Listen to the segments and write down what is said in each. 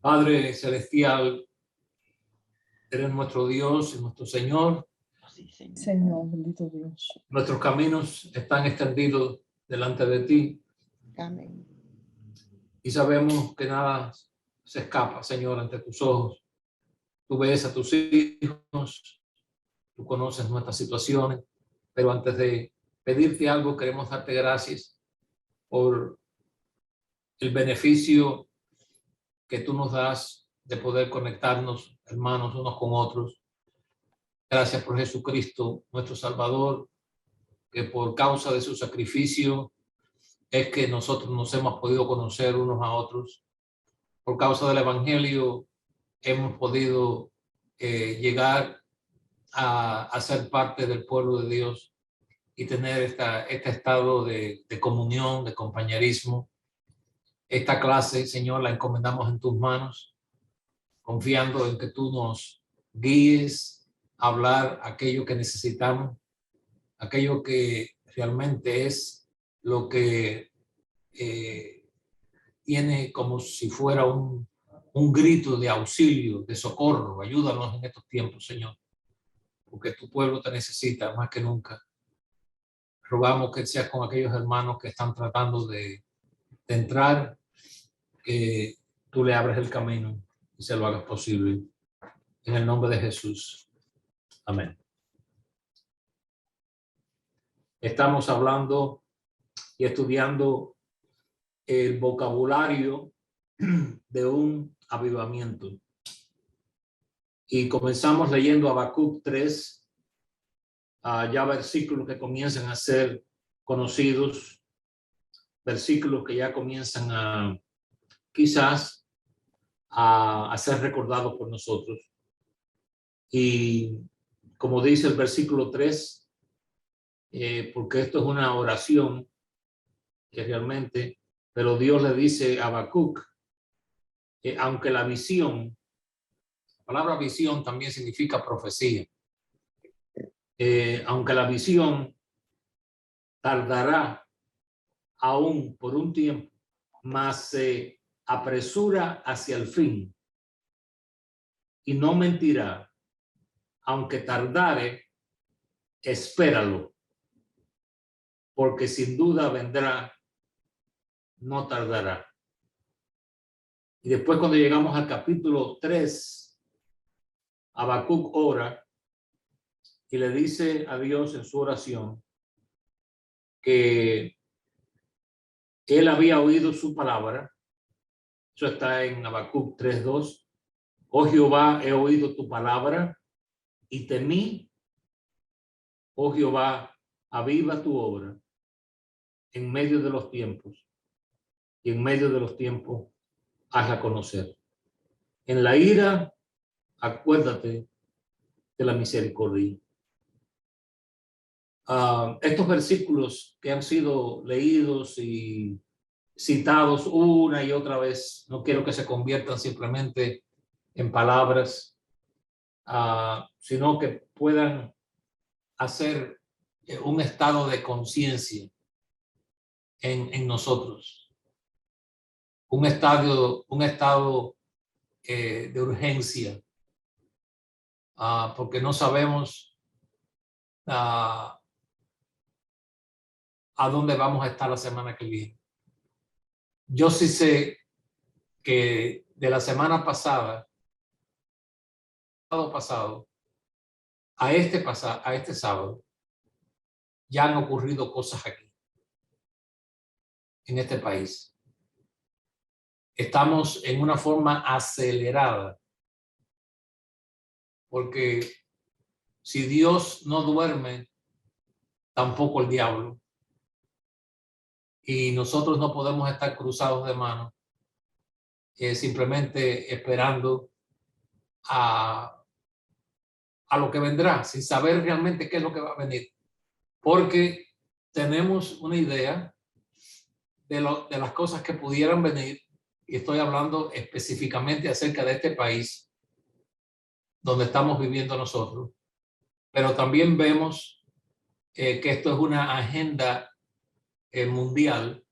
Padre celestial, eres nuestro Dios y nuestro Señor. Señor, bendito Dios. Nuestros caminos están extendidos delante de ti. Amén. Y sabemos que nada se escapa, Señor, ante tus ojos. Tú ves a tus hijos, tú conoces nuestras situaciones, pero antes de pedirte algo, queremos darte gracias por el beneficio que tú nos das de poder conectarnos, hermanos, unos con otros. Gracias por Jesucristo, nuestro Salvador, que por causa de su sacrificio es que nosotros nos hemos podido conocer unos a otros. Por causa del Evangelio hemos podido llegar a ser parte del pueblo de Dios y tener este estado de comunión, de compañerismo. Esta clase, Señor, la encomendamos en tus manos, confiando en que tú nos guíes a hablar aquello que necesitamos, aquello que realmente es lo que tiene como si fuera un grito de auxilio, de socorro. Ayúdanos en estos tiempos, Señor, porque tu pueblo te necesita más que nunca. Rogamos que seas con aquellos hermanos que están tratando de entrar, que tú le abres el camino y se lo hagas posible. En el nombre de Jesús. Amén. Estamos hablando y estudiando el vocabulario de un avivamiento. Y comenzamos leyendo Habacuc 3, ya versículos que comienzan a ser conocidos, versículos que ya comienzan a quizás a ser recordados por nosotros. Y como dice el versículo 3, porque esto es una oración que realmente, pero Dios le dice a Habacuc, aunque la visión, la palabra visión también significa profecía, aunque la visión tardará aún por un tiempo, mas se apresura hacia el fin y no mentirá, aunque tardare, espéralo, porque sin duda vendrá, no tardará. Y después cuando llegamos al capítulo 3, Habacuc ora y le dice a Dios en su oración que él había oído su palabra. Eso está en Habacuc 3:2. Oh Jehová, he oído tu palabra y temí. Oh Jehová, aviva tu obra en medio de los tiempos, y en medio de los tiempos hazla conocer. En la ira, acuérdate de la misericordia. Estos versículos que han sido leídos y citados una y otra vez, no quiero que se conviertan simplemente en palabras, sino que puedan hacer un estado de conciencia en nosotros, un estado de urgencia, porque no sabemos a dónde vamos a estar la semana que viene. Yo sí sé que de la semana pasada, a este sábado, ya han ocurrido cosas aquí, en este país. Estamos en una forma acelerada, porque si Dios no duerme, tampoco el diablo. Y nosotros no podemos estar cruzados de manos, simplemente esperando a lo que vendrá, sin saber realmente qué es lo que va a venir. Porque tenemos una idea de las cosas que pudieran venir, y estoy hablando específicamente acerca de este país donde estamos viviendo nosotros, pero también vemos que esto es una agenda mundial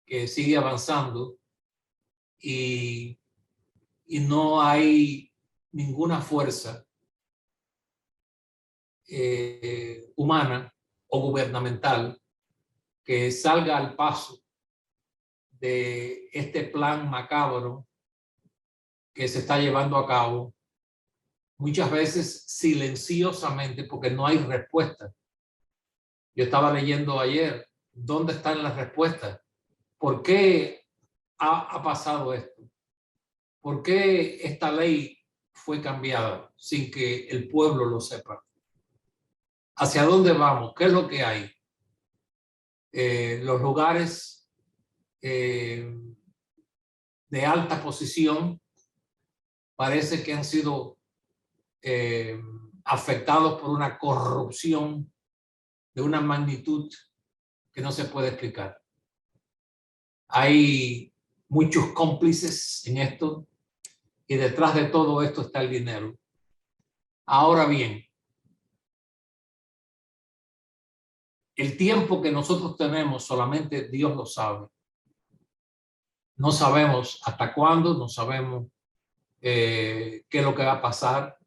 que sigue avanzando, y y no hay ninguna fuerza humana o gubernamental que salga al paso de este plan macabro que se está llevando a cabo, muchas veces silenciosamente, porque no hay respuesta. Yo estaba leyendo ayer, ¿dónde están las respuestas? ¿Por qué ha pasado esto? ¿Por qué esta ley fue cambiada sin que el pueblo lo sepa? ¿Hacia dónde vamos? ¿Qué es lo que hay? Los lugares de alta posición parece que han sido afectados por una corrupción de una magnitud que no se puede explicar. Hay muchos cómplices en esto y detrás de todo esto está el dinero. Ahora bien, el tiempo que nosotros tenemos solamente Dios lo sabe. No sabemos hasta cuándo, no sabemos qué es lo que va a pasar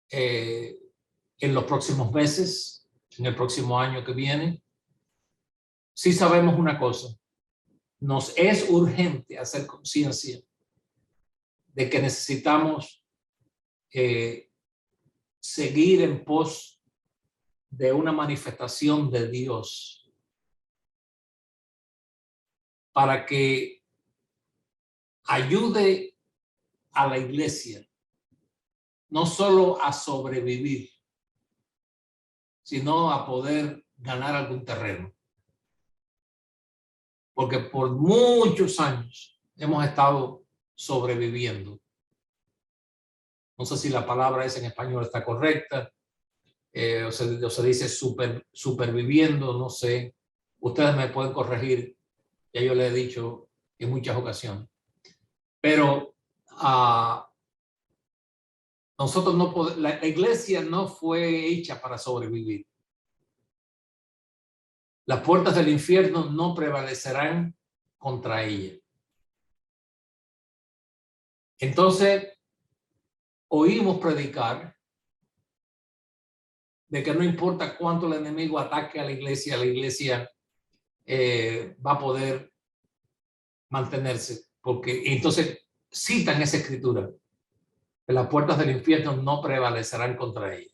en los próximos meses, en el próximo año que viene. Sí sabemos una cosa, nos es urgente hacer conciencia de que necesitamos seguir en pos de una manifestación de Dios para que ayude a la iglesia no solo a sobrevivir, sino a poder ganar algún terreno. Porque por muchos años hemos estado sobreviviendo. No sé si la palabra esa en español está correcta, o se dice superviviendo, no sé. Ustedes me pueden corregir, ya yo le he dicho en muchas ocasiones. Pero nosotros no podemos, la iglesia no fue hecha para sobrevivir. Las puertas del infierno no prevalecerán contra ella. Entonces, oímos predicar de que no importa cuánto el enemigo ataque a la iglesia va a poder mantenerse. Porque entonces citan esa escritura, que las puertas del infierno no prevalecerán contra ella.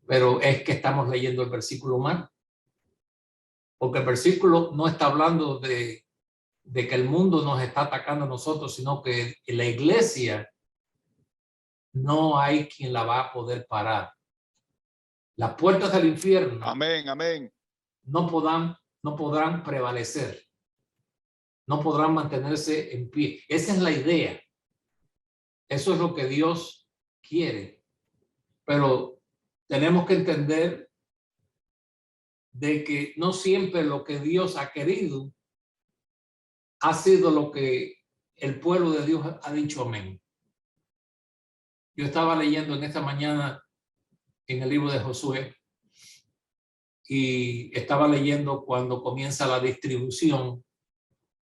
Pero es que estamos leyendo el versículo mal. Porque el versículo no está hablando de que el mundo nos está atacando a nosotros, sino que la iglesia no hay quien la va a poder parar. Las puertas del infierno amén, amén, no podrán prevalecer, no podrán mantenerse en pie. Esa es la idea. Eso es lo que Dios quiere. Pero tenemos que entender de que no siempre lo que Dios ha querido ha sido lo que el pueblo de Dios ha dicho amén. Yo estaba leyendo en esta mañana en el libro de Josué y estaba leyendo cuando comienza la distribución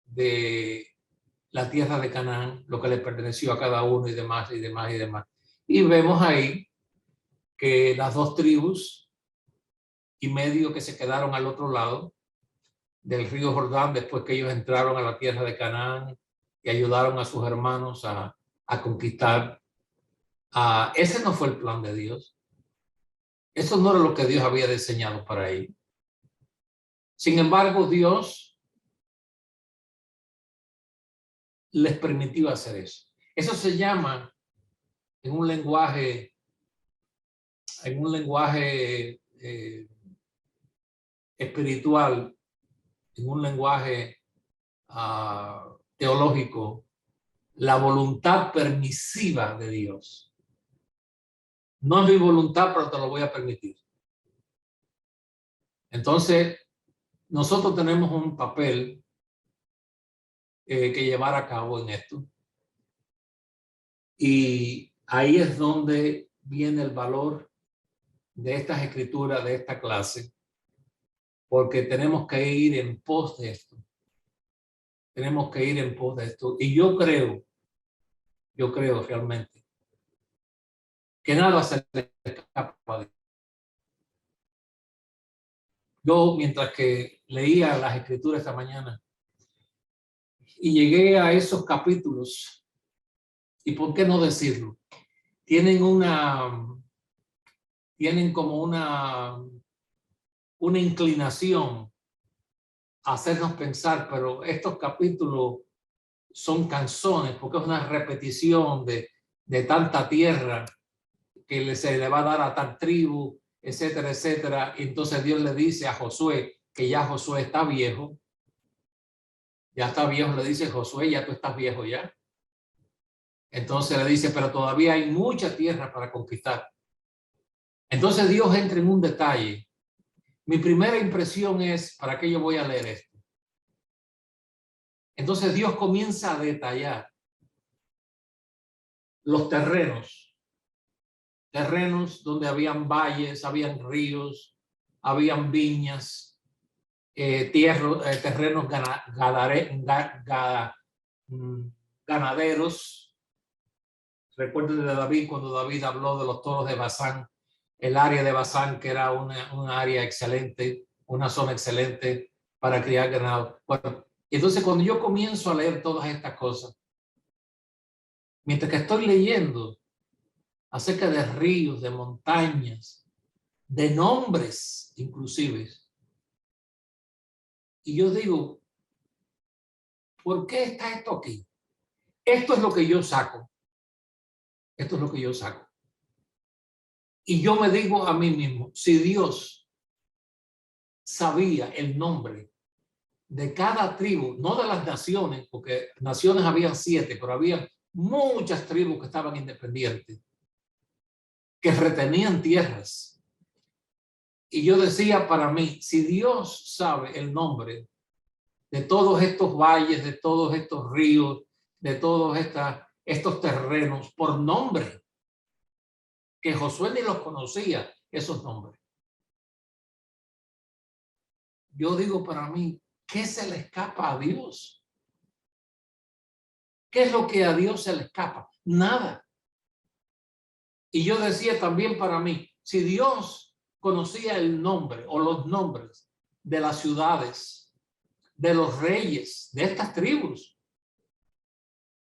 de la tierra de Canaán, lo que le perteneció a cada uno y demás, y demás, y demás. Y vemos ahí que las 2 tribus y medio que se quedaron al otro lado del río Jordán, después que ellos entraron a la tierra de Canaán y ayudaron a sus hermanos a conquistar. Ese no fue el plan de Dios. Eso no era lo que Dios había diseñado para ellos. Sin embargo, Dios les permitió hacer eso. Eso se llama en un lenguaje espiritual, en un lenguaje teológico, la voluntad permisiva de Dios. No es mi voluntad, pero te lo voy a permitir. Entonces, nosotros tenemos un papel que llevar a cabo en esto. Y ahí es donde viene el valor de estas escrituras, de esta clase, porque tenemos que ir en pos de esto. Tenemos que ir en pos de esto. Y yo creo Yo creo realmente que nada se le escapa de Dios. Yo, mientras que leía las Escrituras esta mañana y llegué a esos capítulos, y por qué no decirlo, tienen como una inclinación a hacernos pensar, pero estos capítulos son canzones porque es una repetición de tanta tierra que se le va a dar a tal tribu, etcétera, etcétera. Y entonces Dios le dice a Josué que ya Josué está viejo. Ya está viejo, le dice Josué, ya tú estás viejo ya. Entonces le dice, pero todavía hay mucha tierra para conquistar. Entonces Dios entra en un detalle. Mi primera impresión es, ¿para qué yo voy a leer esto? Entonces Dios comienza a detallar los terrenos donde habían valles, habían ríos, habían viñas, terrenos ganaderos. Recuerden de David cuando David habló de los toros de Basán, el área de Basán que era una área excelente, una zona excelente para criar ganado. Bueno, entonces cuando yo comienzo a leer todas estas cosas, mientras que estoy leyendo acerca de ríos, de montañas, de nombres inclusive, y yo digo, ¿por qué está esto aquí? Esto es lo que yo saco. Esto es lo que yo saco. Y yo me digo a mí mismo, si Dios sabía el nombre de cada tribu, no de las naciones, porque naciones habían 7, pero había muchas tribus que estaban independientes, que retenían tierras. Y yo decía para mí, si Dios sabe el nombre de todos estos valles, de todos estos ríos, de todos estos terrenos, por nombre, que Josué ni los conocía, esos nombres. Yo digo para mí, ¿qué se le escapa a Dios? ¿Qué es lo que a Dios se le escapa? Nada. Y yo decía también para mí, si Dios conocía el nombre o los nombres de las ciudades, de los reyes, de estas tribus,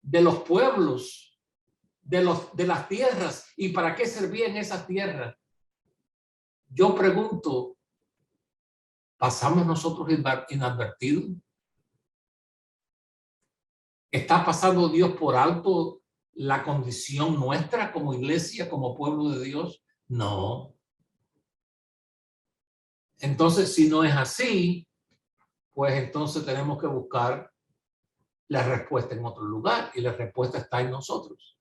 de los pueblos, de las tierras, ¿y para qué servían esas tierras? Yo pregunto, ¿pasamos nosotros inadvertidos? ¿Está pasando Dios por alto la condición nuestra como iglesia, como pueblo de Dios? No. Entonces, si no es así, pues entonces tenemos que buscar la respuesta en otro lugar, y la respuesta está en nosotros.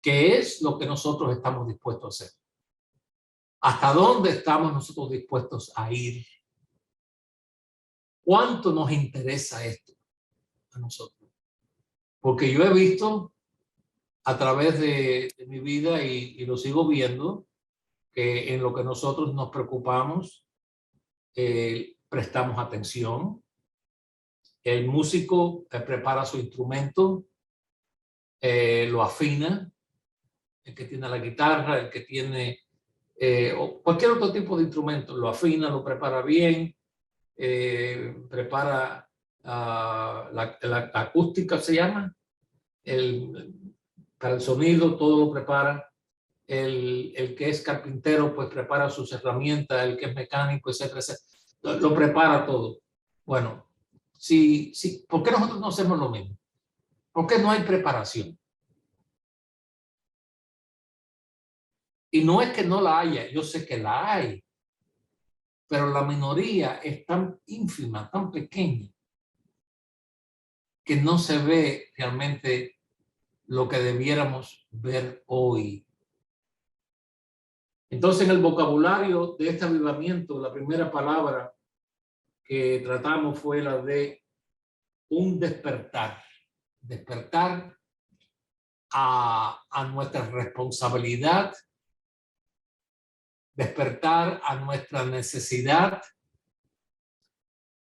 ¿Qué es lo que nosotros estamos dispuestos a hacer? ¿Hasta dónde estamos nosotros dispuestos a ir? ¿Cuánto nos interesa esto a nosotros? Porque yo he visto a través de mi vida y lo sigo viendo, que en lo que nosotros nos preocupamos, prestamos atención. El músico prepara su instrumento, lo afina, el que tiene la guitarra, el que tiene o cualquier otro tipo de instrumento, lo afina, lo prepara bien, prepara la acústica, se llama, para el sonido, todo lo prepara. El que es carpintero, pues prepara sus herramientas, el que es mecánico, etcétera, etcétera, lo prepara todo. Bueno, sí, ¿por qué nosotros no hacemos lo mismo? ¿Por qué no hay preparación? Y no es que no la haya, yo sé que la hay, pero la minoría es tan ínfima, tan pequeña, que no se ve realmente lo que debiéramos ver hoy. Entonces, en el vocabulario de este avivamiento, la primera palabra que tratamos fue la de un despertar. Despertar a nuestra responsabilidad, despertar a nuestra necesidad,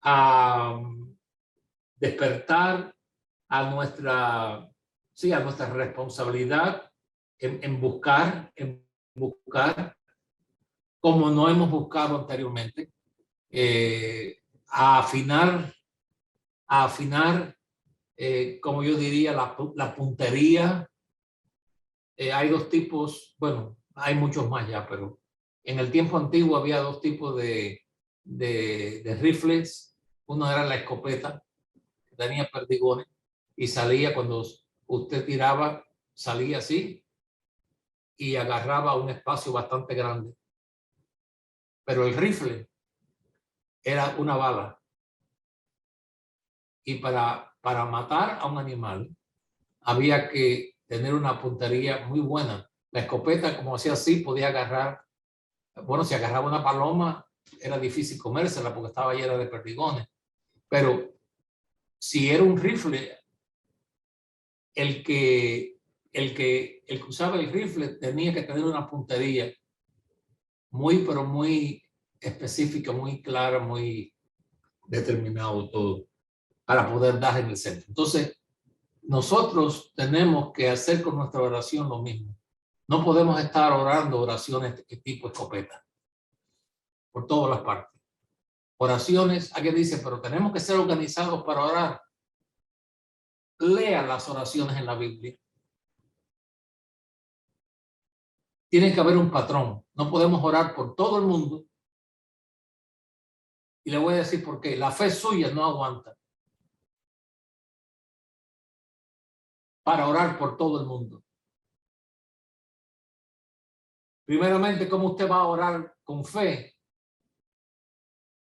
a despertar a nuestra sí, a nuestra responsabilidad en buscar, como no hemos buscado anteriormente, a afinar, como yo diría, la puntería. Hay dos tipos, bueno, hay muchos más ya, pero en el tiempo antiguo había dos tipos de rifles. Uno era la escopeta, que tenía perdigones, y salía cuando usted tiraba, salía así y agarraba un espacio bastante grande. Pero el rifle era una bala. Y para matar a un animal había que tener una puntería muy buena. La escopeta, como hacía así, podía agarrar, bueno, si agarraba una paloma, era difícil comérsela porque estaba llena de perdigones. Pero si era un rifle, el que usaba el rifle tenía que tener una puntería pero muy específica, muy clara, muy determinado todo, para poder dar en el centro. Entonces, nosotros tenemos que hacer con nuestra oración lo mismo. No podemos estar orando oraciones de tipo escopeta por todas las partes. Oraciones, alguien dice, pero tenemos que ser organizados para orar. Lea las oraciones en la Biblia. Tiene que haber un patrón. No podemos orar por todo el mundo. Y le voy a decir por qué. La fe suya no aguanta para orar por todo el mundo. Primeramente, ¿cómo usted va a orar con fe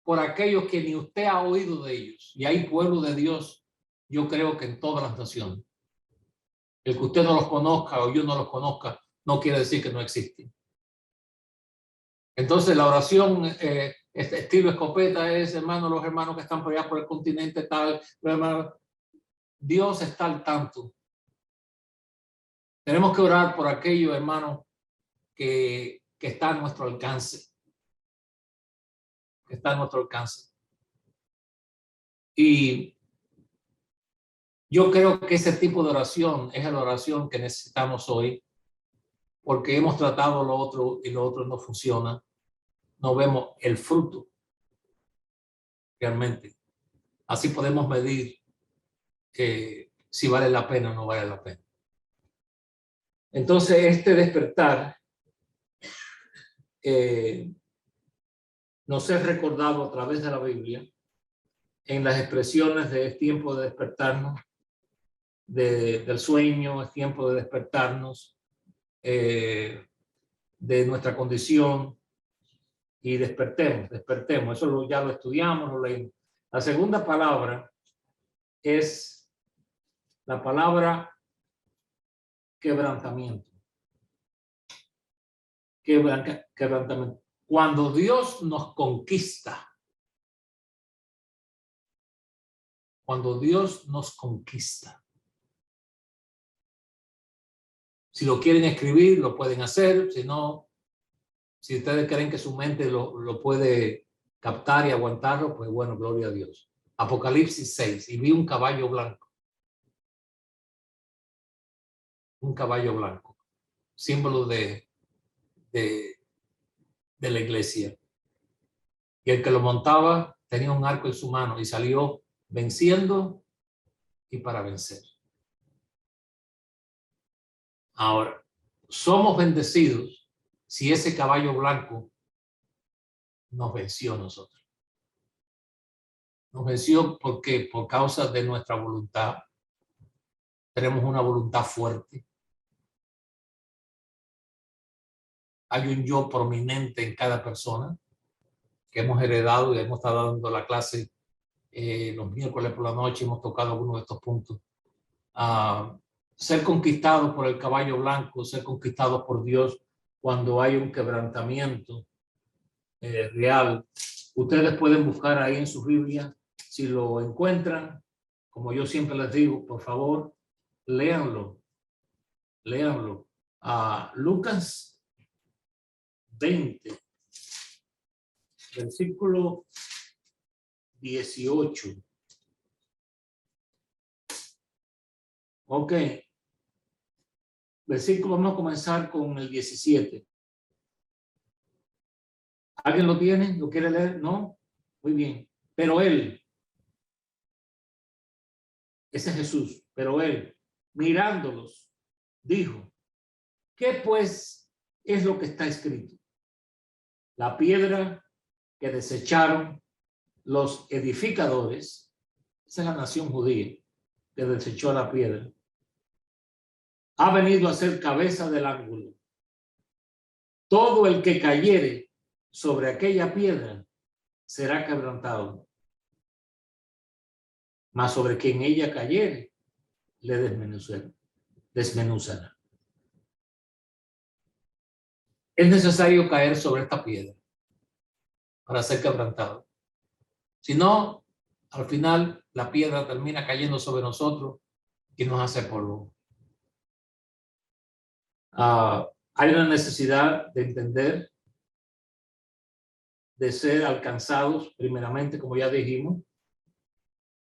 por aquellos que ni usted ha oído de ellos? Y hay pueblo de Dios, yo creo que en todas las naciones. El que usted no los conozca o yo no los conozca, no quiere decir que no existen. Entonces, la oración estilo escopeta es, hermano, los hermanos que están por allá por el continente tal, hermano, Dios está al tanto. Tenemos que orar por aquellos, hermanos, que está a nuestro alcance. Que está a nuestro alcance. Y yo creo que ese tipo de oración es la oración que necesitamos hoy, porque hemos tratado lo otro y lo otro no funciona. No vemos el fruto realmente. Así podemos medir si vale la pena o no vale la pena. Entonces, este despertar nos es recordado a través de la Biblia en las expresiones de es tiempo de despertarnos del sueño, es tiempo de despertarnos de nuestra condición y despertemos. Eso ya lo estudiamos, lo leímos. La segunda palabra es la palabra quebrantamiento. Quebrantamiento. Cuando Dios nos conquista, si lo quieren escribir, lo pueden hacer. Si no, si ustedes creen que su mente lo puede captar y aguantarlo, pues bueno, gloria a Dios. Apocalipsis 6, y vi un caballo blanco. Un caballo blanco, símbolo de la iglesia. Y el que lo montaba tenía un arco en su mano y salió venciendo y para vencer. Ahora, somos bendecidos si ese caballo blanco nos venció a nosotros. Nos venció porque por causa de nuestra voluntad. Tenemos una voluntad fuerte. Hay un yo prominente en cada persona que hemos heredado y hemos estado dando la clase los miércoles por la noche. Hemos tocado algunos de estos puntos. Ser conquistados por el caballo blanco, ser conquistados por Dios cuando hay un quebrantamiento real. Ustedes pueden buscar ahí en su Biblia, si lo encuentran, como yo siempre les digo, por favor, léanlo. Lucas 20, versículo 18. Ok, versículo, vamos a comenzar con el 17. ¿Alguien lo tiene? ¿Lo quiere leer? ¿No? Muy bien. Pero él, ese es Jesús, pero él, mirándolos, dijo, ¿qué pues es lo que está escrito? La piedra que desecharon los edificadores, esa es la nación judía que desechó la piedra, ha venido a ser cabeza del ángulo. Todo el que cayere sobre aquella piedra será quebrantado, mas sobre quien ella cayere le desmenuzará. Es necesario caer sobre esta piedra para ser quebrantado. Si no, al final la piedra termina cayendo sobre nosotros y nos hace polvo. Hay una necesidad de entender, de ser alcanzados primeramente, como ya dijimos,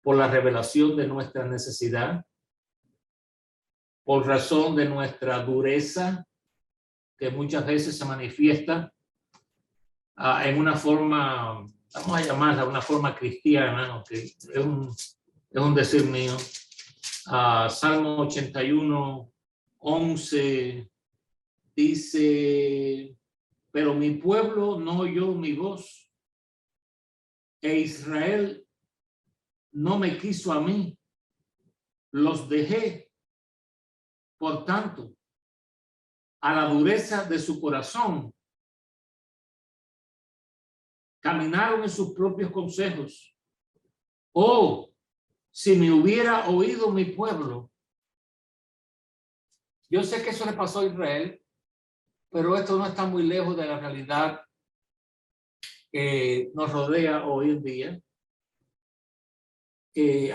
por la revelación de nuestra necesidad, por razón de nuestra dureza, que muchas veces se manifiesta en una forma, vamos a llamarla una forma cristiana, aunque es un decir mío. Salmo 81, 11 dice, pero mi pueblo no oyó mi voz, e Israel no me quiso a mí, los dejé, por tanto, a la dureza de su corazón, caminaron en sus propios consejos. Oh, si me hubiera oído mi pueblo. Yo sé que eso le pasó a Israel, pero esto no está muy lejos de la realidad que nos rodea hoy en día.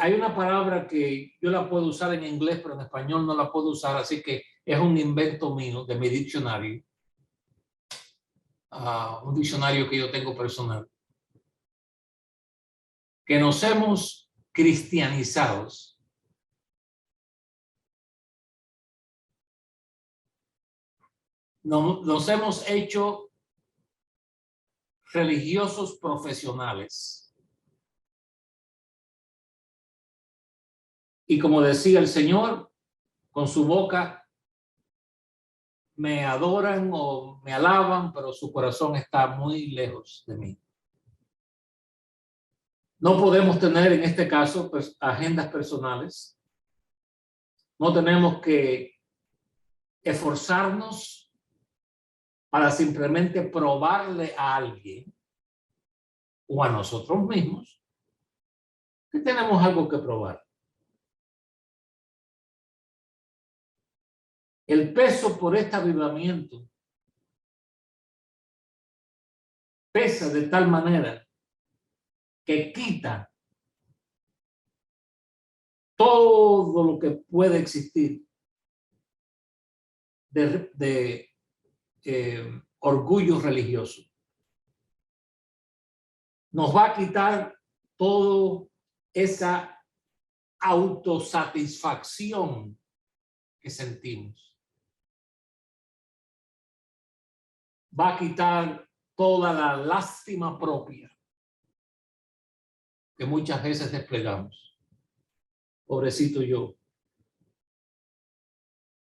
Hay una palabra que yo la puedo usar en inglés, pero en español no la puedo usar, así que es un invento mío de mi diccionario, un diccionario que yo tengo personal, que nos hemos cristianizados. Nos hemos hecho religiosos profesionales. Y como decía el Señor, con su boca me adoran o me alaban, pero su corazón está muy lejos de mí. No podemos tener en este caso pues, agendas personales. No tenemos que esforzarnos para simplemente probarle a alguien o a nosotros mismos que tenemos algo que probar. El peso por este avivamiento pesa de tal manera que quita todo lo que puede existir de orgullo religioso. Nos va a quitar toda esa autosatisfacción que sentimos. Va a quitar toda la lástima propia que muchas veces desplegamos. Pobrecito yo.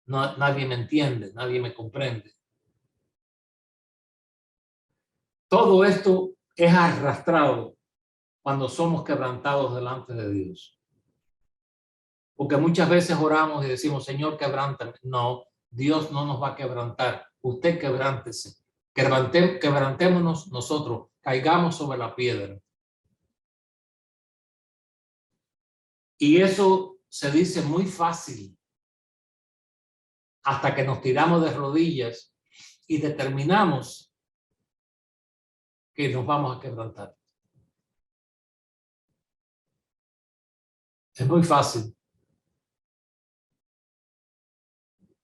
No, nadie me entiende, nadie me comprende. Todo esto es arrastrado cuando somos quebrantados delante de Dios. Porque muchas veces oramos y decimos, Señor, quebrántame. No, Dios no nos va a quebrantar. Usted quebrántese. Quebrantémonos nosotros. Caigamos sobre la piedra. Y eso se dice muy fácil hasta que nos tiramos de rodillas y determinamos que nos vamos a quebrantar. Es muy fácil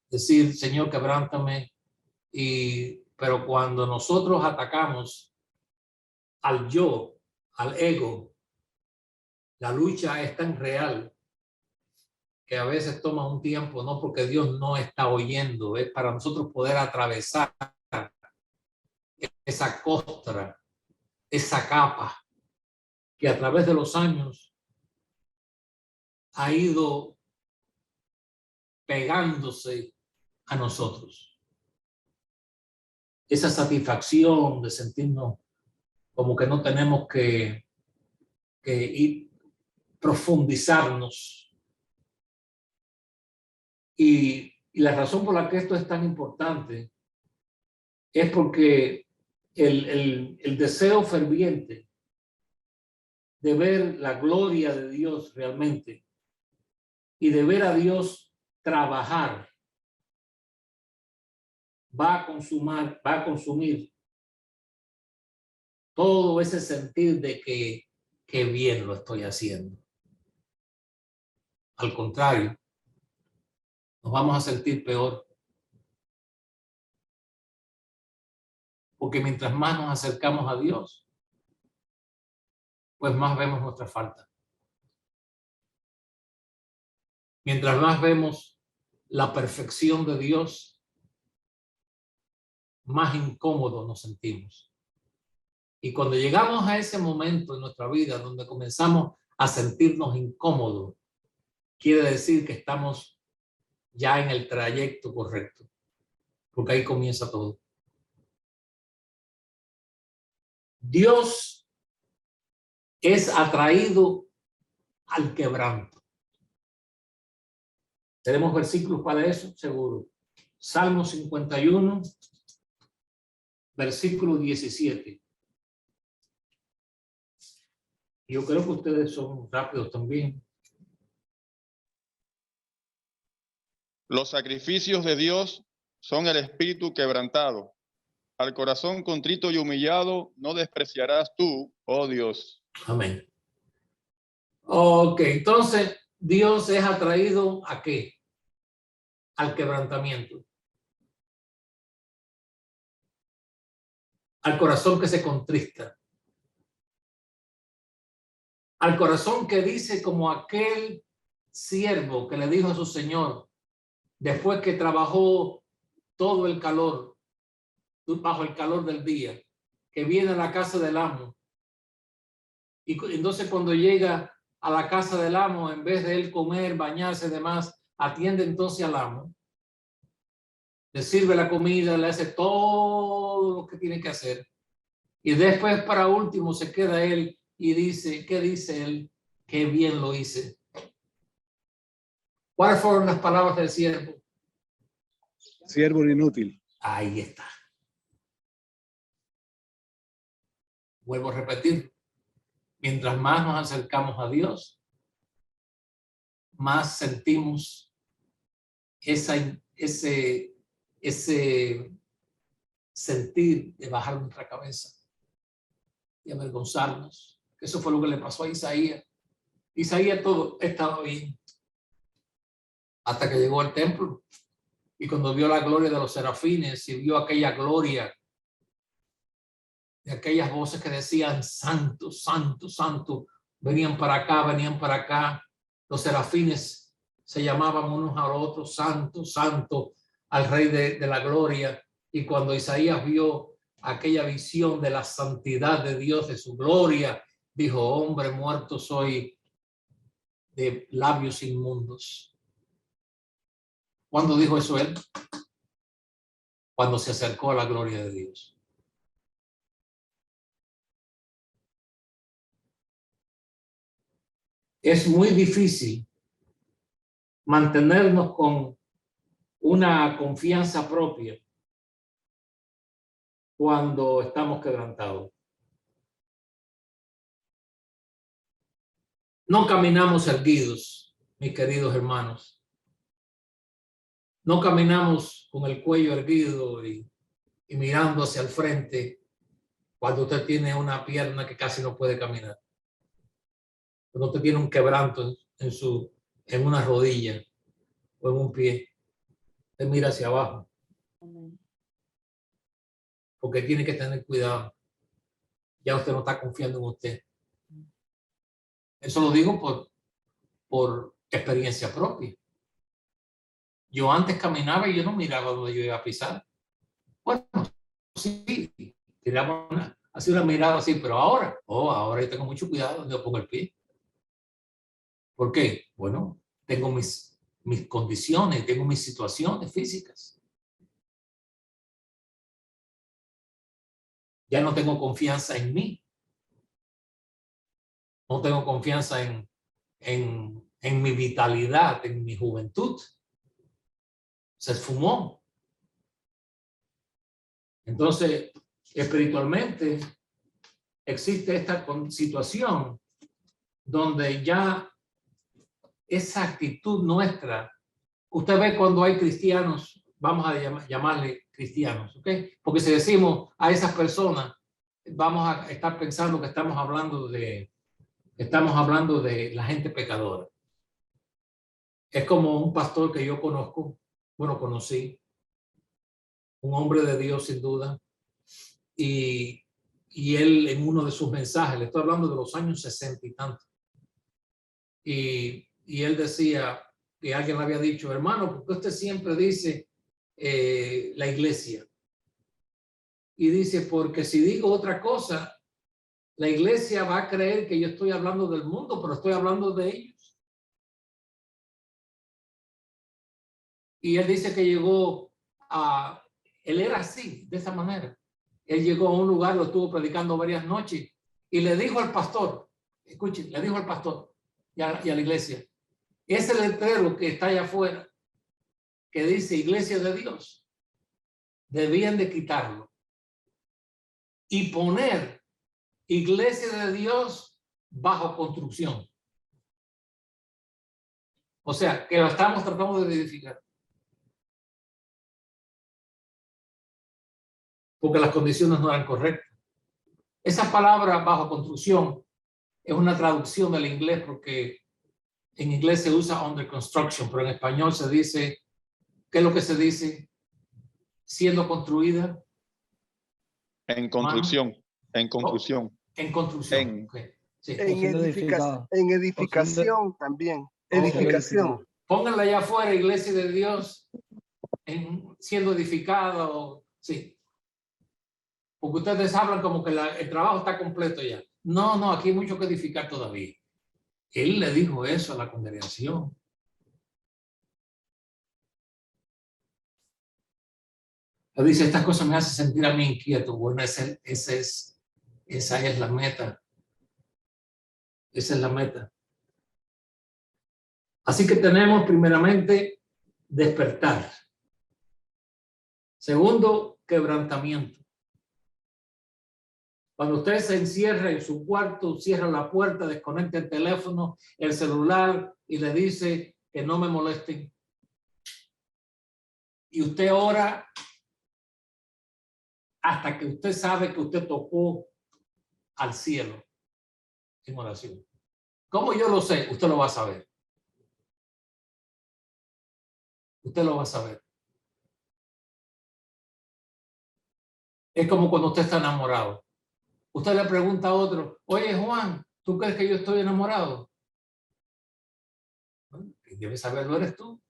decir, Señor, quebrántame, pero cuando nosotros atacamos al yo, al ego, la lucha es tan real que a veces toma un tiempo, no porque Dios no está oyendo, es para nosotros poder atravesar esa costra, esa capa que a través de los años ha ido pegándose a nosotros. Esa satisfacción de sentirnos como que no tenemos que ir profundizarnos. Y la razón por la que esto es tan importante es porque el deseo ferviente de ver la gloria de Dios realmente y de ver a Dios trabajar va a consumir todo ese sentir de que qué bien lo estoy haciendo. Al contrario, nos vamos a sentir peor. Porque mientras más nos acercamos a Dios, pues más vemos nuestra falta. Mientras más vemos la perfección de Dios, más incómodos nos sentimos. Y cuando llegamos a ese momento en nuestra vida donde comenzamos a sentirnos incómodos, quiere decir que estamos ya en el trayecto correcto, porque ahí comienza todo. Dios es atraído al quebranto. ¿Tenemos versículos para eso? Seguro. Salmo 51, versículo 17. Yo creo que ustedes son rápidos también. Los sacrificios de Dios son el espíritu quebrantado. Al corazón contrito y humillado no despreciarás tú, oh Dios. Amén. Ok, entonces Dios es atraído ¿a qué? Al quebrantamiento. Al corazón que se contrista. Al corazón que dice como aquel siervo que le dijo a su señor, después que trabajó todo el calor, bajo el calor del día, que viene a la casa del amo. Y entonces cuando llega a la casa del amo, en vez de él comer, bañarse y demás, atiende entonces al amo. Le sirve la comida, le hace todo lo que tiene que hacer. Y después para último se queda él y dice, ¿qué dice él? Qué bien lo hice. ¿Cuáles fueron las palabras del siervo? Siervo inútil. Ahí está. Vuelvo a repetir. Mientras más nos acercamos a Dios, más sentimos ese sentir de bajar nuestra cabeza y avergonzarnos. Eso fue lo que le pasó a Isaías. Isaías todo estaba bien hasta que llegó al templo y cuando vio la gloria de los serafines y vio aquella gloria de aquellas voces que decían santo, santo, santo, venían para acá, los serafines se llamaban unos a otros, santo, santo, al rey de la gloria. Y cuando Isaías vio aquella visión de la santidad de Dios, de su gloria, dijo, hombre muerto soy de labios inmundos. ¿Cuándo dijo eso él? Cuando se acercó a la gloria de Dios. Es muy difícil mantenernos con una confianza propia cuando estamos quebrantados. No caminamos erguidos, mis queridos hermanos. No caminamos con el cuello erguido y mirando hacia el frente cuando usted tiene una pierna que casi no puede caminar. Cuando usted tiene un quebranto en una rodilla o en un pie, usted mira hacia abajo. Porque tiene que tener cuidado. Ya usted no está confiando en usted. Eso lo digo por experiencia propia. Yo antes caminaba y yo no miraba donde yo iba a pisar. Bueno, sí, tiraba así una mirada así, pero ahora yo tengo mucho cuidado donde yo pongo el pie. ¿Por qué? Bueno, tengo mis condiciones, tengo mis situaciones físicas. Ya no tengo confianza en mí. No tengo confianza en mi vitalidad, en mi juventud. Se esfumó. Entonces, espiritualmente, existe esta situación donde ya esa actitud nuestra, usted ve cuando hay cristianos, vamos a llamarle cristianos, ¿ok? Porque si decimos a esas personas, vamos a estar pensando que estamos hablando de la gente pecadora. Es como un pastor que yo conozco, bueno, conocí, un hombre de Dios sin duda, y él en uno de sus mensajes, le estoy hablando de los años 60 y tanto, y él decía que alguien le había dicho, hermano, ¿por qué usted siempre dice la iglesia? Y dice, porque si digo otra cosa, la iglesia va a creer que yo estoy hablando del mundo, pero estoy hablando de ellos. Y él dice que él era así, de esa manera. Él llegó a un lugar, lo estuvo predicando varias noches y le dijo al pastor, escuchen, le dijo al pastor y a la iglesia, ese letrero que está allá afuera, que dice Iglesia de Dios, debían de quitarlo y poner Iglesia de Dios bajo construcción. O sea, que lo estamos tratando de edificar. Porque las condiciones no eran correctas. Esa palabra bajo construcción es una traducción del inglés porque en inglés se usa under construction, pero en español se dice, ¿qué es lo que se dice? Siendo construida. En construcción. En construcción. En construcción. Okay. Sí. En edificación también. Edificación. Pónganla allá afuera, Iglesia de Dios, siendo edificada. Sí. Porque ustedes hablan como que el trabajo está completo ya. No, aquí hay mucho que edificar todavía. Él le dijo eso a la congregación. Él dice, estas cosas me hacen sentir a mí inquieto. Bueno, esa es la meta. Esa es la meta. Así que tenemos primeramente despertar. Segundo, quebrantamiento. Cuando usted se encierra en su cuarto, cierra la puerta, desconecta el teléfono, el celular y le dice que no me molesten. Y usted ora hasta que usted sabe que usted tocó al cielo en oración. ¿Cómo yo lo sé? Usted lo va a saber. Usted lo va a saber. Es como cuando usted está enamorado. Usted le pregunta a otro, oye Juan, ¿tú crees que yo estoy enamorado? Bueno, quien debe saberlo eres tú.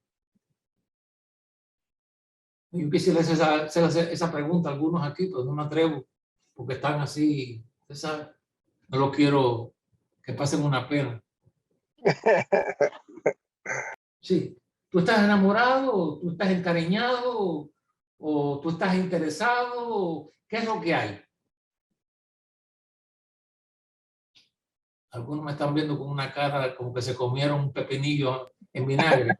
Yo quisiera hacer esa pregunta a algunos aquí, pero no me atrevo, porque están así, usted sabe, no lo quiero que pasen una pena. Sí, ¿tú estás enamorado? ¿Tú estás encariñado? ¿O tú estás interesado? ¿Qué es lo que hay? Algunos me están viendo con una cara como que se comieron un pepinillo en vinagre.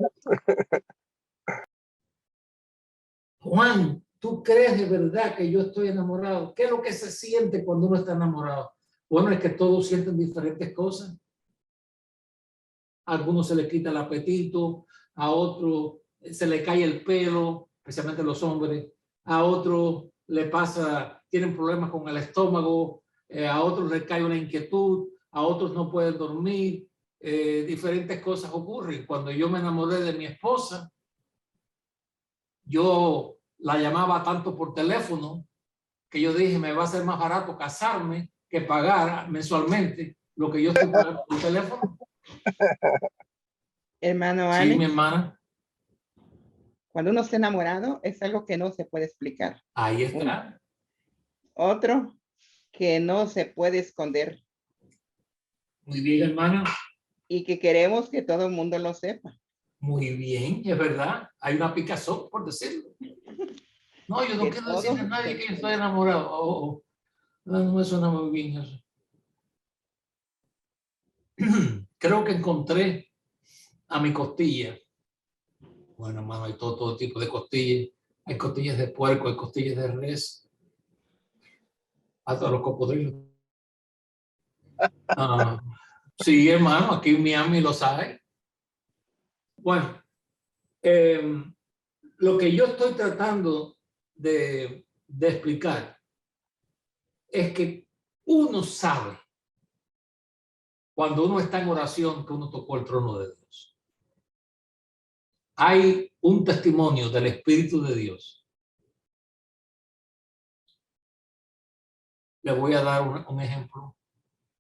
Juan, ¿tú crees de verdad que yo estoy enamorado? ¿Qué es lo que se siente cuando uno está enamorado? Bueno, es que todos sienten diferentes cosas. A algunos se les quita el apetito, a otros se le cae el pelo, especialmente los hombres, a otros le pasa, tienen problemas con el estómago, a otros les cae una inquietud, a otros no pueden dormir, diferentes cosas ocurren. Cuando yo me enamoré de mi esposa, yo la llamaba tanto por teléfono que yo dije, me va a ser más barato casarme que pagar mensualmente lo que yo estoy pagando por teléfono. Hermano Sí, Alex. mi hermana. Cuando uno está enamorado, es algo que no se puede explicar. Ahí está. Otro, que no se puede esconder. Muy bien, hermana. Y que queremos que todo el mundo lo sepa. Muy bien, es verdad. Hay una picazón, por decirlo. No, yo no quiero decirle a nadie que yo estoy enamorado. No, no me suena muy bien eso. Creo que encontré a mi costilla. Bueno, hermano, hay todo tipo de costillas. Hay costillas de puerco, hay costillas de res, hasta los cocodrilos. Sí, hermano, aquí en Miami los hay. Bueno, lo que yo estoy tratando de explicar es que uno sabe cuando uno está en oración que uno tocó el trono de Dios. Hay un testimonio del Espíritu de Dios. Le voy a dar un ejemplo.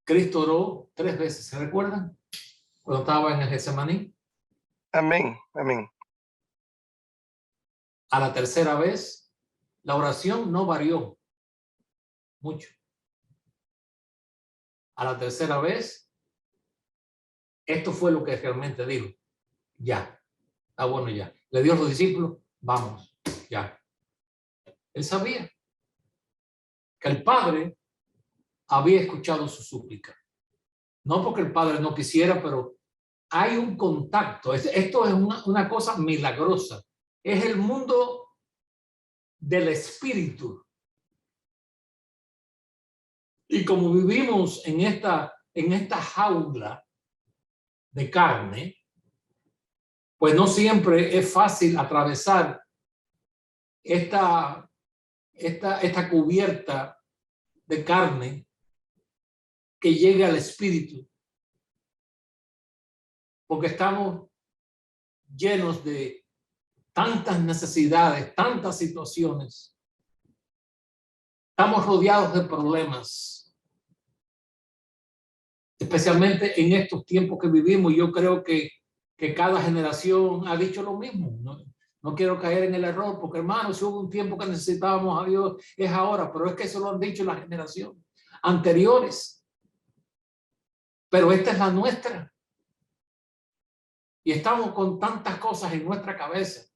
Cristo oró 3 veces, ¿se recuerdan? Cuando estaba en el Getsemaní. Amén, amén. A la tercera vez, la oración no varió mucho. A la tercera vez, esto fue lo que realmente dijo. Ya, está bueno ya. Le dio a los discípulos, vamos, ya. Él sabía que el Padre había escuchado su súplica. No porque el Padre no quisiera, pero hay un contacto. Esto es una cosa milagrosa. Es el mundo del espíritu. Y como vivimos en esta jaula de carne, pues no siempre es fácil atravesar esta cubierta de carne que llegue al espíritu, porque estamos llenos de tantas necesidades, tantas situaciones. Estamos rodeados de problemas, especialmente en estos tiempos que vivimos. Yo creo que cada generación ha dicho lo mismo. No quiero caer en el error, porque hermanos, si hubo un tiempo que necesitábamos a Dios, es ahora, pero es que eso lo han dicho las generaciones anteriores. Pero esta es la nuestra. Y estamos con tantas cosas en nuestra cabeza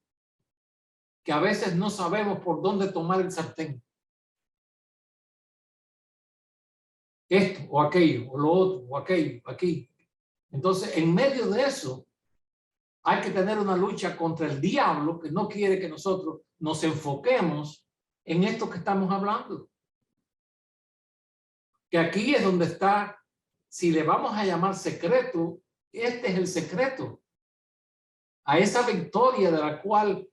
que a veces no sabemos por dónde tomar el sartén. Esto o aquello, o lo otro, o aquello, aquí. Entonces, en medio de eso, hay que tener una lucha contra el diablo que no quiere que nosotros nos enfoquemos en esto que estamos hablando. Que aquí es donde está, si le vamos a llamar secreto, este es el secreto a esa victoria de la cual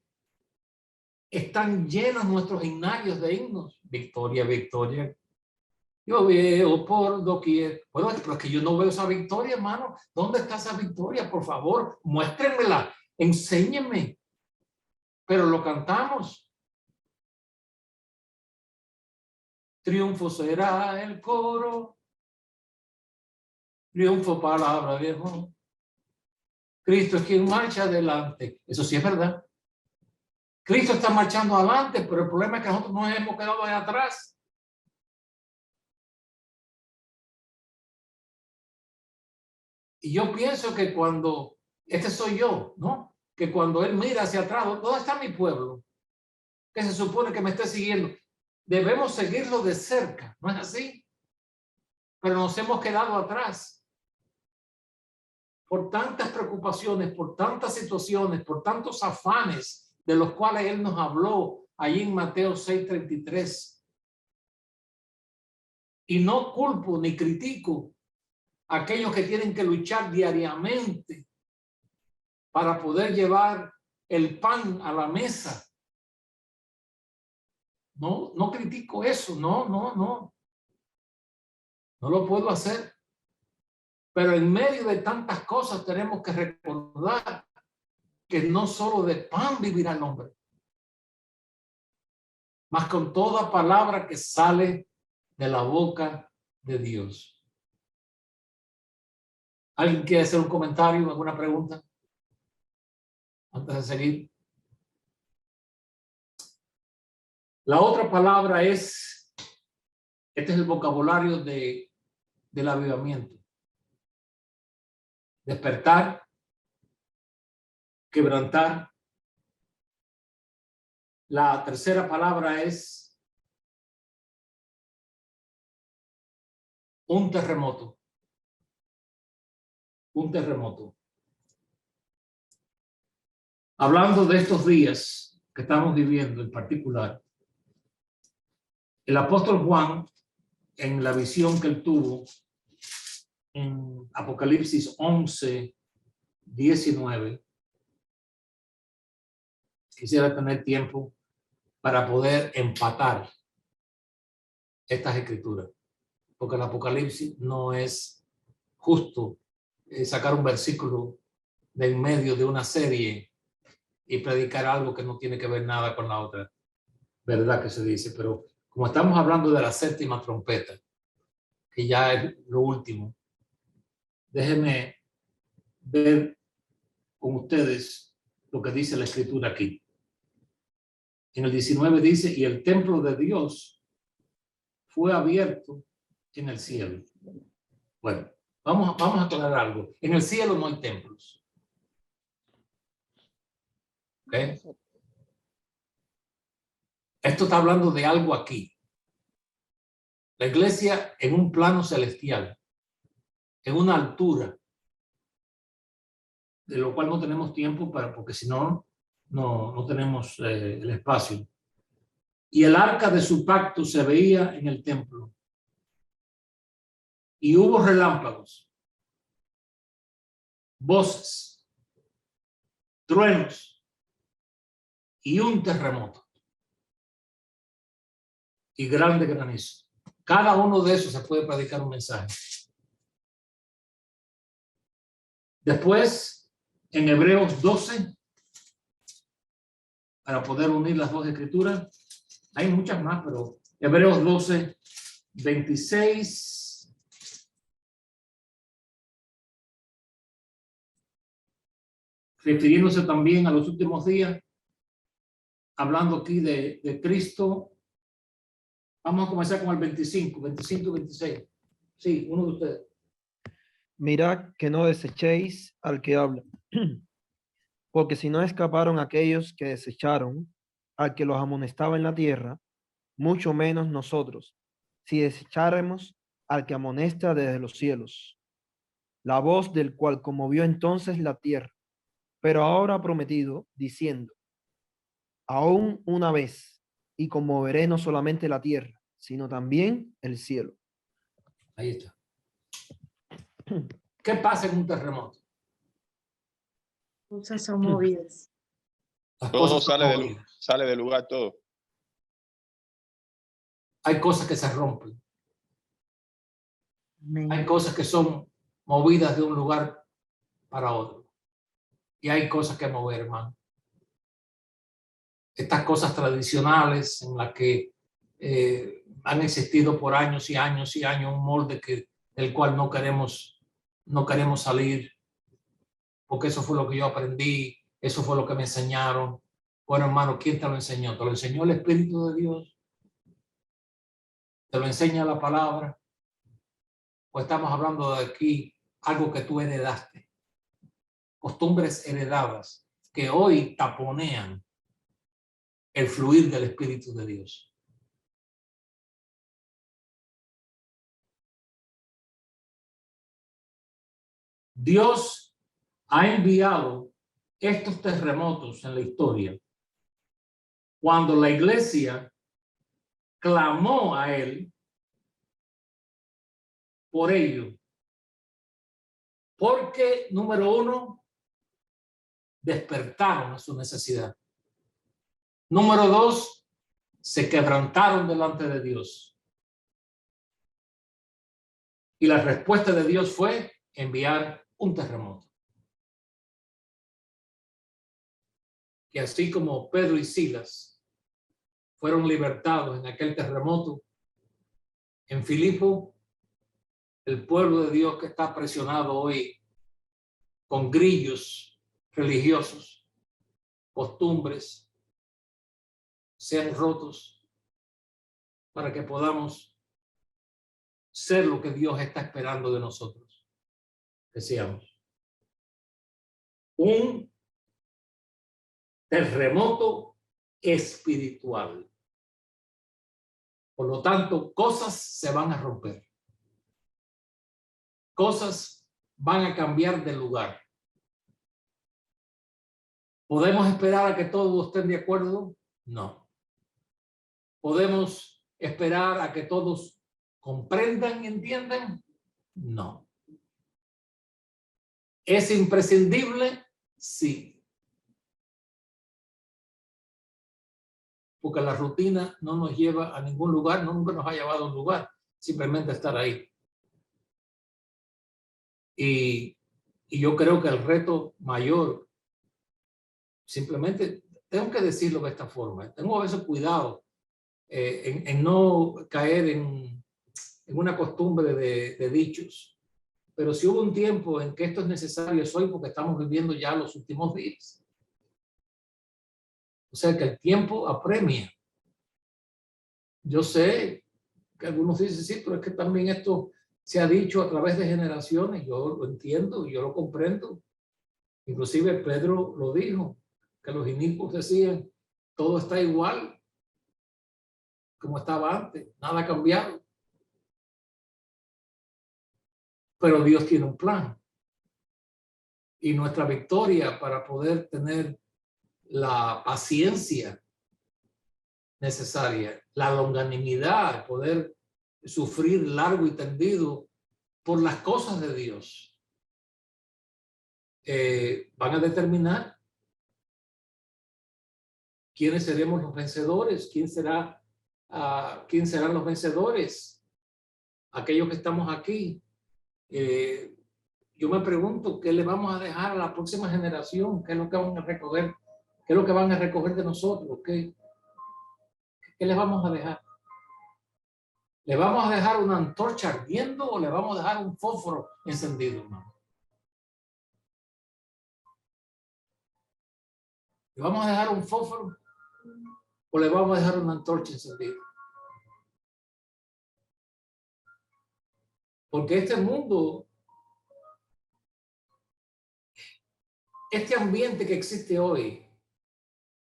están llenos nuestros himnarios de himnos. Victoria, victoria. Yo veo por doquier. Bueno, pero es que yo no veo esa victoria, hermano. ¿Dónde está esa victoria? Por favor, muéstrenmela, enséñenme. Pero lo cantamos. Triunfo será el coro. Triunfo palabra viejo. Cristo es quien marcha adelante. Eso sí es verdad. Cristo está marchando adelante, pero el problema es que nosotros nos hemos quedado ahí atrás. Y yo pienso que cuando, este soy yo, ¿no? Que cuando él mira hacia atrás, ¿dónde está mi pueblo? Que se supone que me esté siguiendo. Debemos seguirlo de cerca, ¿no es así? Pero nos hemos quedado atrás por tantas preocupaciones, por tantas situaciones, por tantos afanes de los cuales él nos habló allí en Mateo 6:33. Y no culpo ni critico a aquellos que tienen que luchar diariamente para poder llevar el pan a la mesa. No critico eso, no lo puedo hacer. Pero en medio de tantas cosas tenemos que recordar que no solo de pan vivirá el hombre, mas con toda palabra que sale de la boca de Dios. ¿Alguien quiere hacer un comentario, alguna pregunta? Antes de seguir. La otra palabra es, este es el vocabulario del avivamiento. Despertar, quebrantar. La tercera palabra es un terremoto. Un terremoto. Hablando de estos días que estamos viviendo en particular, el apóstol Juan, en la visión que él tuvo en Apocalipsis 11:19, quisiera tener tiempo para poder empatar estas escrituras, porque el Apocalipsis no es justo sacar un versículo de en medio de una serie y predicar algo que no tiene que ver nada con la otra verdad que se dice. Pero como estamos hablando de la séptima trompeta, que ya es lo último, déjenme ver con ustedes lo que dice la escritura aquí. En el 19 dice, y el templo de Dios fue abierto en el cielo. Bueno, vamos a aclarar algo. En el cielo no hay templos. ¿Ok? Esto está hablando de algo aquí. La iglesia en un plano celestial, en una altura, de lo cual no tenemos tiempo porque si no, no tenemos el espacio. Y el arca de su pacto se veía en el templo. Y hubo relámpagos, voces, truenos y un terremoto. Y grande granizo. Cada uno de esos se puede predicar un mensaje. Después, en Hebreos 12, para poder unir las dos escrituras, hay muchas más, pero Hebreos 12, 26. Refiriéndose también a los últimos días, hablando aquí de Cristo. Vamos a comenzar con el 25, 26. Sí, uno de ustedes. Mirad que no desechéis al que habla, porque si no escaparon aquellos que desecharon al que los amonestaba en la tierra, mucho menos nosotros, si desecháremos al que amonesta desde los cielos, la voz del cual conmovió entonces la tierra, pero ahora ha prometido, diciendo, aún una vez, y conmoveré no solamente la tierra, sino también el cielo. Ahí está. ¿Qué pasa en un terremoto? Cosas son movidas. Las Todo cosas son movidas. sale del lugar, todo. Hay cosas que se rompen. Amén. Hay cosas que son movidas de un lugar para otro. Y hay cosas que mover, hermano. Estas cosas tradicionales en las que han existido por años y años y años, un molde del cual no queremos salir, porque eso fue lo que yo aprendí, eso fue lo que me enseñaron. Bueno, hermano, ¿quién te lo enseñó? ¿Te lo enseñó el Espíritu de Dios? ¿Te lo enseña la palabra? ¿O estamos hablando de aquí algo que tú heredaste? Costumbres heredadas que hoy taponean el fluir del Espíritu de Dios. Dios ha enviado estos terremotos en la historia cuando la iglesia clamó a Él por ello. Porque, número uno, despertaron a su necesidad. Número dos, se quebrantaron delante de Dios. Y la respuesta de Dios fue enviar un terremoto. Que así como Pedro y Silas fueron libertados en aquel terremoto, en Filipo, el pueblo de Dios que está presionado hoy con grillos religiosos, costumbres, sean rotos para que podamos ser lo que Dios está esperando de nosotros, que seamos. Un terremoto espiritual. Por lo tanto, cosas se van a romper. Cosas van a cambiar de lugar. ¿Podemos esperar a que todos estén de acuerdo? No. ¿Podemos esperar a que todos comprendan y entiendan? No. ¿Es imprescindible? Sí. Porque la rutina no nos lleva a ningún lugar, nunca nos ha llevado a un lugar, simplemente estar ahí. Y yo creo que el reto mayor, simplemente tengo que decirlo de esta forma, tengo a veces cuidado en no caer en una costumbre de dichos, pero si hubo un tiempo en que esto es necesario es hoy porque estamos viviendo ya los últimos días. O sea que el tiempo apremia. Yo sé que algunos dicen, sí, pero es que también esto se ha dicho a través de generaciones. Yo lo entiendo, yo lo comprendo. Inclusive Pedro lo dijo, que los inicuos decían, todo está igual como estaba antes, nada ha cambiado. Pero Dios tiene un plan. Y nuestra victoria para poder tener la paciencia necesaria, la longanimidad, poder sufrir largo y tendido por las cosas de Dios, van a determinar quiénes seremos los vencedores, quién serán los vencedores, aquellos que estamos aquí. Yo me pregunto qué le vamos a dejar a la próxima generación, qué es lo que van a recoger, qué es lo que van a recoger de nosotros, qué les vamos a dejar. ¿Le vamos a dejar una antorcha ardiendo o le vamos a dejar un fósforo encendido, hermano? ¿Le vamos a dejar un fósforo o le vamos a dejar una antorcha encendida? Porque este mundo, este ambiente que existe hoy,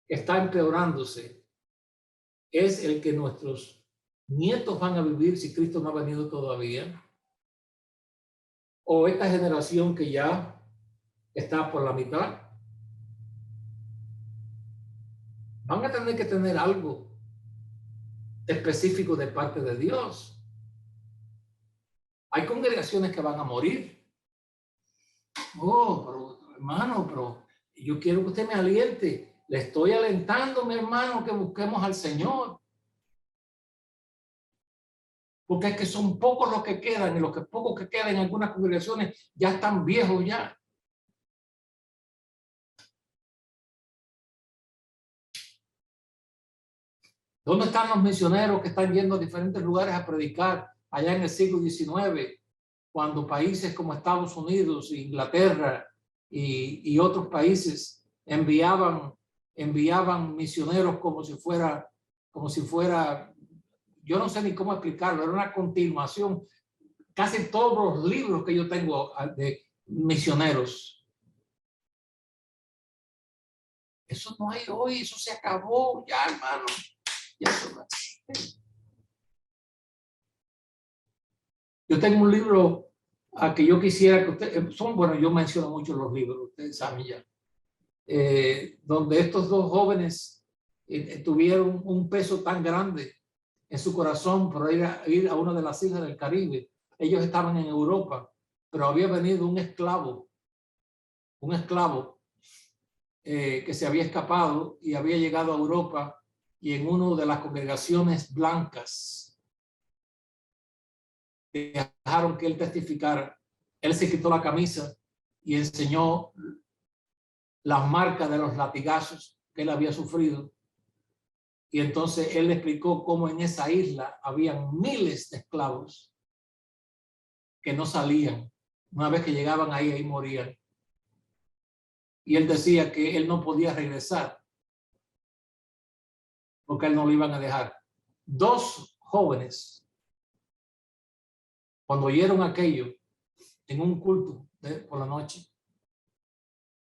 que está empeorándose, es el que nuestros nietos van a vivir si Cristo no ha venido todavía, o esta generación que ya está por la mitad. Van a tener que tener algo específico de parte de Dios. Hay congregaciones que van a morir. Oh, pero, hermano, pero yo quiero que usted me aliente. Le estoy alentando, mi hermano, que busquemos al Señor. Porque es que son pocos los que quedan, y los que pocos que quedan en algunas congregaciones ya están viejos ya. ¿Dónde están los misioneros que están yendo a diferentes lugares a predicar allá en el siglo XIX, cuando países como Estados Unidos, Inglaterra y otros países enviaban misioneros como si fuera, yo no sé ni cómo explicarlo, era una continuación. Casi todos los libros que yo tengo de misioneros. Eso no hay hoy, eso se acabó ya, hermano. Ya eso no existe. Yo tengo un libro que yo quisiera que ustedes, bueno, yo menciono mucho los libros, ustedes saben ya, donde estos dos jóvenes tuvieron un peso tan grande en su corazón por ir a una de las islas del Caribe. Ellos estaban en Europa, pero había venido un esclavo que se había escapado y había llegado a Europa, y en una de las congregaciones blancas dejaron que él testificara. Él se quitó la camisa y enseñó las marcas de los latigazos que él había sufrido. Y entonces él explicó cómo en esa isla habían miles de esclavos que no salían. Una vez que llegaban ahí morían. Y él decía que él no podía regresar porque él no lo iban a dejar. Dos jóvenes, cuando oyeron aquello en un culto por la noche,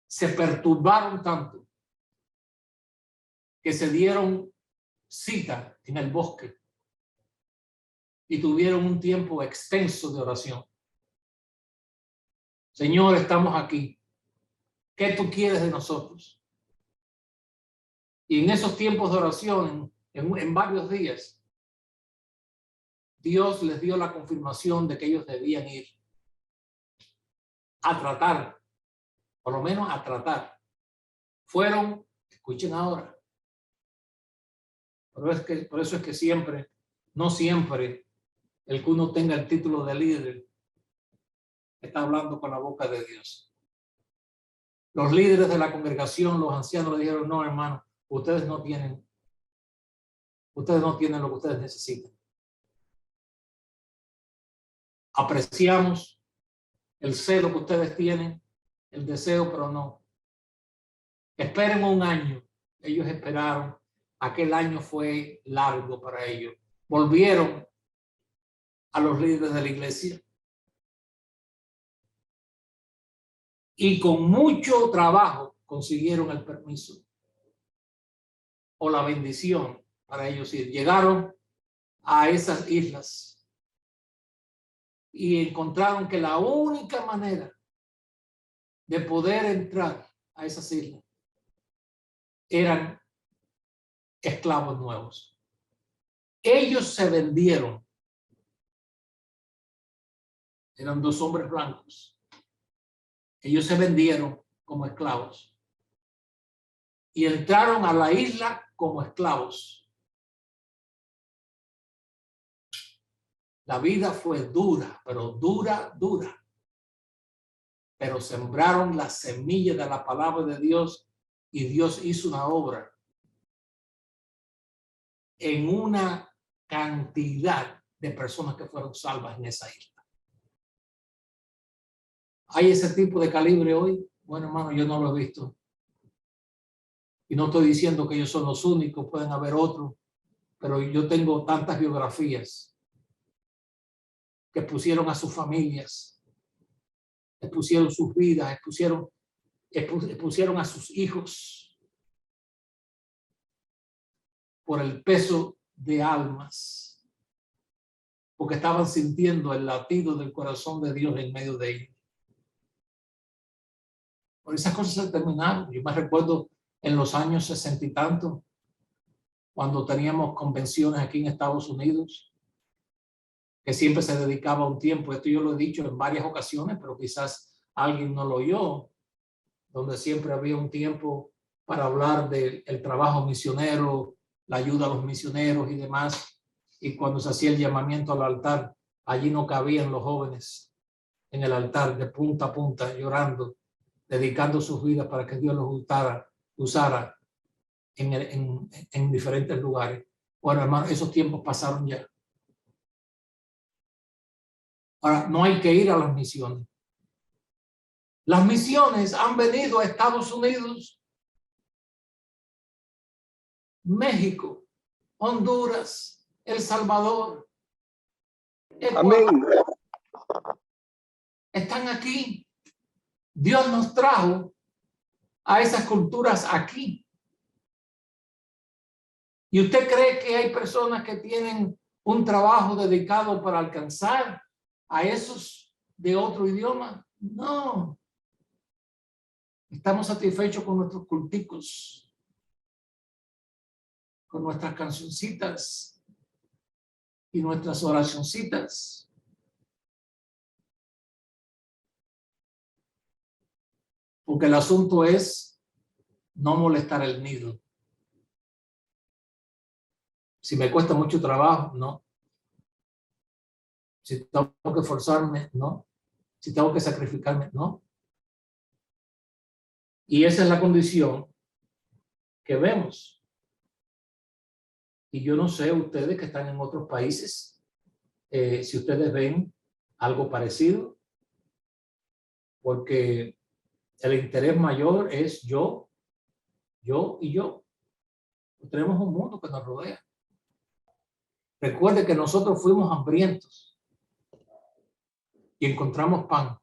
se perturbaron tanto que se dieron cita en el bosque y tuvieron un tiempo extenso de oración. Señor, estamos aquí. ¿Qué tú quieres de nosotros? Y en esos tiempos de oración, en varios días, Dios les dio la confirmación de que ellos debían ir a tratar, por lo menos a tratar. Fueron, escuchen ahora, por eso es que siempre, no siempre, el que uno tenga el título de líder está hablando con la boca de Dios. Los líderes de la congregación, los ancianos, le dijeron: no, hermano, ustedes no tienen lo que ustedes necesitan. Apreciamos el celo que ustedes tienen, el deseo, pero no. Esperen un año. Ellos esperaron. Aquel año fue largo para ellos. Volvieron a los líderes de la iglesia y con mucho trabajo consiguieron el permiso o la bendición para ellos ir. Llegaron a esas islas y encontraron que la única manera de poder entrar a esas islas eran esclavos nuevos. Ellos se vendieron. Eran 2 hombres blancos. Ellos se vendieron como esclavos y entraron a la isla como esclavos. La vida fue dura, pero dura. Pero sembraron la semilla de la palabra de Dios y Dios hizo una obra en una cantidad de personas que fueron salvas en esa isla. ¿Hay ese tipo de calibre hoy? Bueno, hermano, yo no lo he visto. Y no estoy diciendo que ellos son los únicos, pueden haber otros, pero yo tengo tantas biografías que pusieron a sus familias, expusieron sus vidas, expusieron a sus hijos por el peso de almas, porque estaban sintiendo el latido del corazón de Dios en medio de ellos. Por esas cosas se terminaron. Yo me recuerdo en los años 60 y tanto, cuando teníamos convenciones aquí en Estados Unidos, que siempre se dedicaba un tiempo, esto yo lo he dicho en varias ocasiones, pero quizás alguien no lo oyó, donde siempre había un tiempo para hablar del trabajo misionero, la ayuda a los misioneros y demás, y cuando se hacía el llamamiento al altar, allí no cabían los jóvenes en el altar de punta a punta, llorando, dedicando sus vidas para que Dios los usara en diferentes lugares. Bueno, hermano, esos tiempos pasaron ya. Ahora, no hay que ir a las misiones. Las misiones han venido a Estados Unidos, México, Honduras, El Salvador, Ecuador. Amén. Están aquí. Dios nos trajo a esas culturas aquí. ¿Y usted cree que hay personas que tienen un trabajo dedicado para alcanzar a esos de otro idioma? No. Estamos satisfechos con nuestros culticos, con nuestras cancioncitas y nuestras oracioncitas. Porque el asunto es no molestar el nido. Si me cuesta mucho trabajo, no. Si tengo que esforzarme, no. Si tengo que sacrificarme, no. Y esa es la condición que vemos. Y yo no sé, ustedes que están en otros países, si ustedes ven algo parecido, porque el interés mayor es yo y yo. Tenemos un mundo que nos rodea. Recuerde que nosotros fuimos hambrientos y encontramos pan.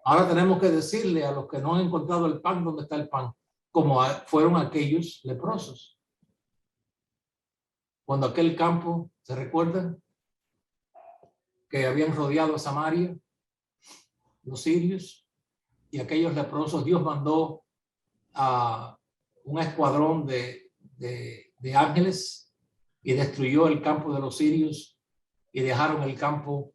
Ahora tenemos que decirle a los que no han encontrado el pan, ¿dónde está el pan? Como fueron aquellos leprosos. Cuando aquel campo, ¿se recuerdan? Que habían rodeado a Samaria, los sirios, y aquellos leprosos, Dios mandó a un escuadrón de ángeles y destruyó el campo de los sirios y dejaron el campo,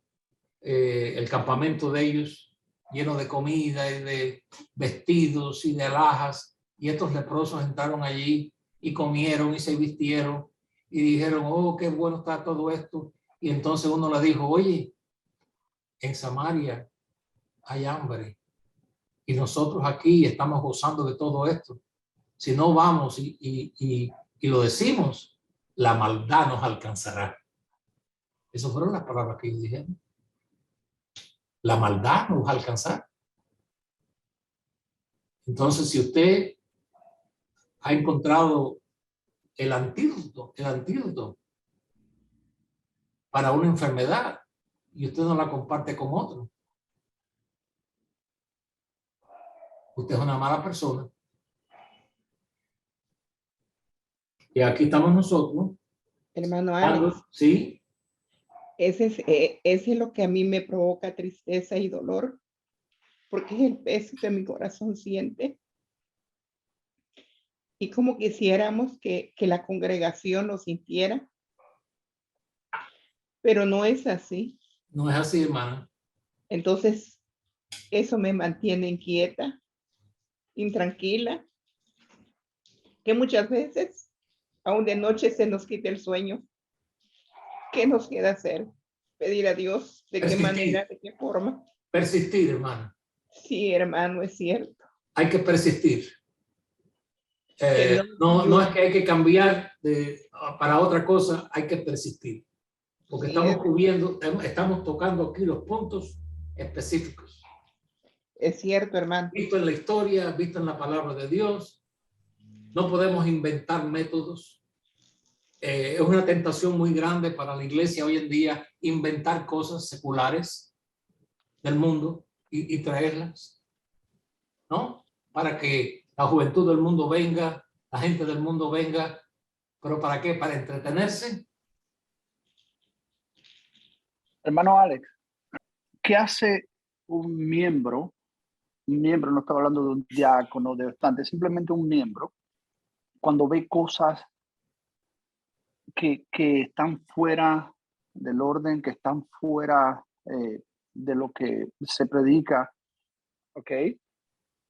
el campamento de ellos lleno de comida y de vestidos y de alhajas, y estos leprosos entraron allí y comieron y se vistieron y dijeron, oh, qué bueno está todo esto. Y entonces uno le dijo, oye, en Samaria hay hambre y nosotros aquí estamos gozando de todo esto. Si no vamos y lo decimos, la maldad nos alcanzará. Esas fueron las palabras que ellos dijeron. La maldad nos va a alcanzar. Entonces, si usted ha encontrado el antídoto para una enfermedad y usted no la comparte con otro, usted es una mala persona. Y aquí estamos nosotros. Hermano Alex, Sí. ese es lo que a mí me provoca tristeza y dolor, porque es el peso que mi corazón siente. Y como quisiéramos que la congregación lo sintiera, pero no es así. No es así, hermana. Entonces, eso me mantiene inquieta, intranquila, que muchas veces, aún de noche, se nos quita el sueño. ¿Qué nos queda hacer? Pedir a Dios de qué manera, de qué forma. Persistir, hermana. Sí, hermano, es cierto. Hay que persistir. Dios No es que hay que cambiar para otra cosa, hay que persistir. Porque sí, estamos tocando aquí los puntos específicos. es cierto, hermano. Visto en la historia, visto en la palabra de Dios. No podemos inventar métodos. Es una tentación muy grande para la iglesia hoy en día inventar cosas seculares del mundo y traerlas, ¿no? Para que la juventud del mundo venga, la gente del mundo venga. ¿Pero para qué? ¿Para entretenerse? Hermano Alex, ¿qué hace un miembro? Un miembro, no estaba hablando de un diácono, de bastante, simplemente un miembro, cuando ve cosas que están fuera del orden, que están fuera de lo que se predica, ¿ok?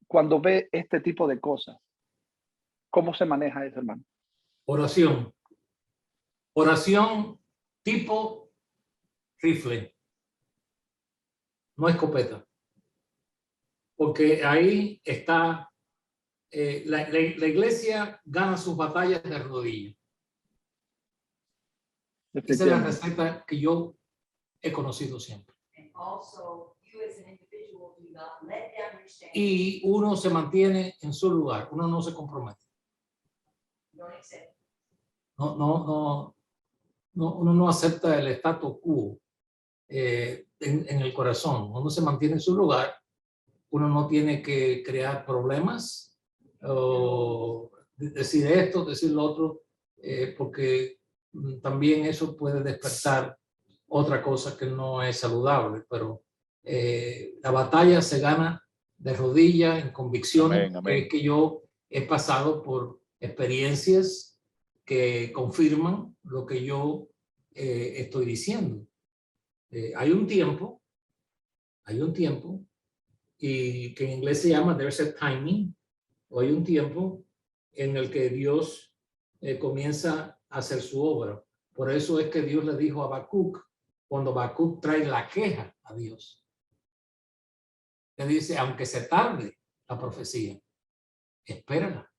Cuando ve este tipo de cosas, ¿cómo se maneja eso, hermano? Oración. Oración tipo rifle, no escopeta. Porque ahí está, la iglesia gana sus batallas de rodillas. Esa es la receta que yo he conocido siempre. Y uno se mantiene en su lugar, uno no se compromete. Uno no acepta el status quo en el corazón. Uno se mantiene en su lugar, uno no tiene que crear problemas o decir esto, decir lo otro, porque también eso puede despertar otra cosa que no es saludable, pero la batalla se gana de rodillas, en convicciones. Amén, amén. Que yo he pasado por experiencias que confirman lo que yo estoy diciendo. Hay un tiempo, y que en inglés se llama there's a timing, o hay un tiempo en el que Dios comienza a hacer su obra. Por eso es que Dios le dijo a Habacuc, cuando Habacuc trae la queja a Dios, le dice, aunque se tarde la profecía, espérala,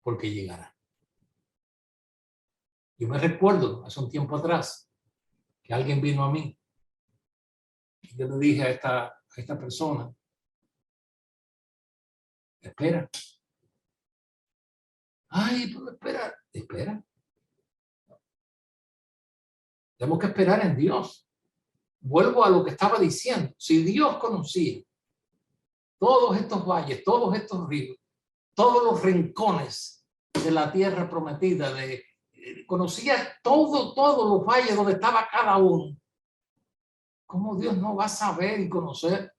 porque llegará. Yo me recuerdo hace un tiempo atrás que alguien vino a mí y yo le dije a esta persona, espera. Ay, pero espera. Tenemos que esperar en Dios. Vuelvo a lo que estaba diciendo. Si Dios conocía todos estos valles, todos estos ríos, todos los rincones de la tierra prometida, conocía todos los valles donde estaba cada uno, ¿cómo Dios no va a saber y conocer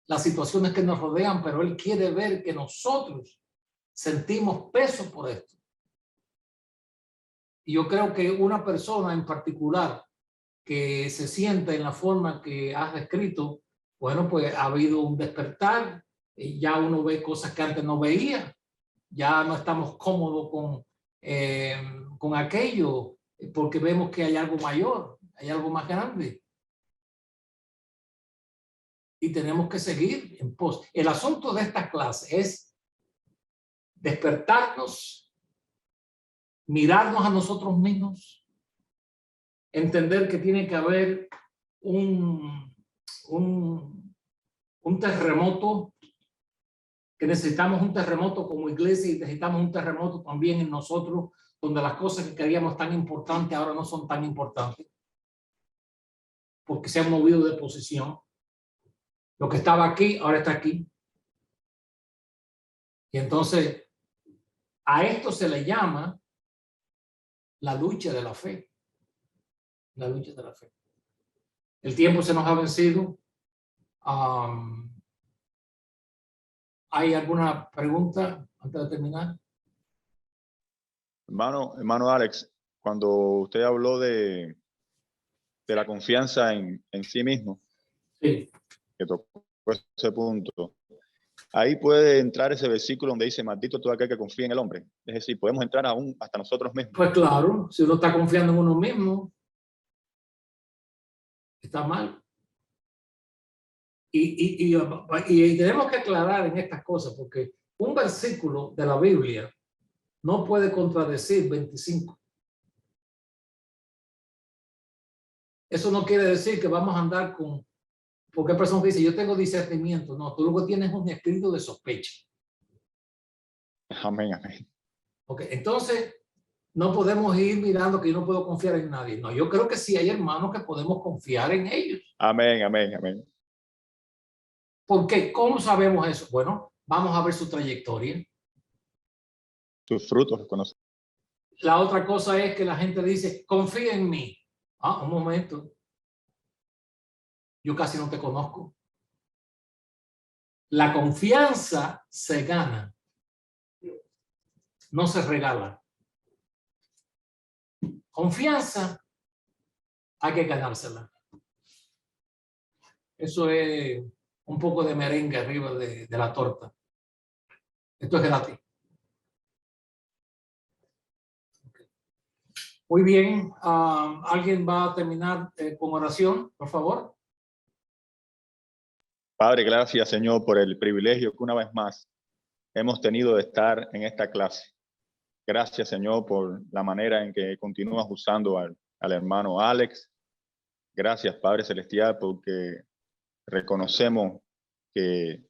las situaciones que nos rodean? Pero Él quiere ver que nosotros sentimos peso por esto. Y yo creo que una persona en particular que se sienta en la forma que has descrito, bueno, pues ha habido un despertar, y ya uno ve cosas que antes no veía, ya no estamos cómodos con aquello, porque vemos que hay algo mayor, hay algo más grande. Y tenemos que seguir en pos. El asunto de esta clase es despertarnos, mirarnos a nosotros mismos, entender que tiene que haber un terremoto, que necesitamos un terremoto como iglesia y necesitamos un terremoto también en nosotros, donde las cosas que creíamos tan importantes ahora no son tan importantes, porque se han movido de posición. Lo que estaba aquí, ahora está aquí. Y entonces, a esto se le llama la lucha de la fe. La lucha de la fe. El tiempo se nos ha vencido. ¿Hay alguna pregunta antes de terminar? Hermano Alex, cuando usted habló de la confianza en sí mismo, Sí. que tocó ese punto, ahí puede entrar ese versículo donde dice, maldito todo aquel que confía en el hombre. Es decir, podemos entrar aún hasta nosotros mismos. Pues claro, si uno está confiando en uno mismo, está mal. Y tenemos que aclarar en estas cosas, porque un versículo de la Biblia no puede contradecir 25. Eso no quiere decir que vamos a andar con... Porque hay personas que dicen, yo tengo discernimiento. No, tú luego tienes un espíritu de sospecha. Amén, amén. Okay, entonces, no podemos ir mirando que yo no puedo confiar en nadie. No, yo creo que sí hay hermanos que podemos confiar en ellos. Amén, amén, amén. ¿Por qué? ¿Cómo sabemos eso? Bueno, vamos a ver su trayectoria. Sus frutos los conocen. La otra cosa es que la gente dice, confía en mí. Ah, un momento. Yo casi no te conozco. La confianza se gana, no se regala. Confianza hay que ganársela. Eso es un poco de merengue arriba de la torta. Esto es gratis. Muy bien. ¿Alguien va a terminar con oración, por favor? Padre, gracias, Señor, por el privilegio que una vez más hemos tenido de estar en esta clase. Gracias, Señor, por la manera en que continúas usando al hermano Alex. Gracias, Padre Celestial, porque reconocemos que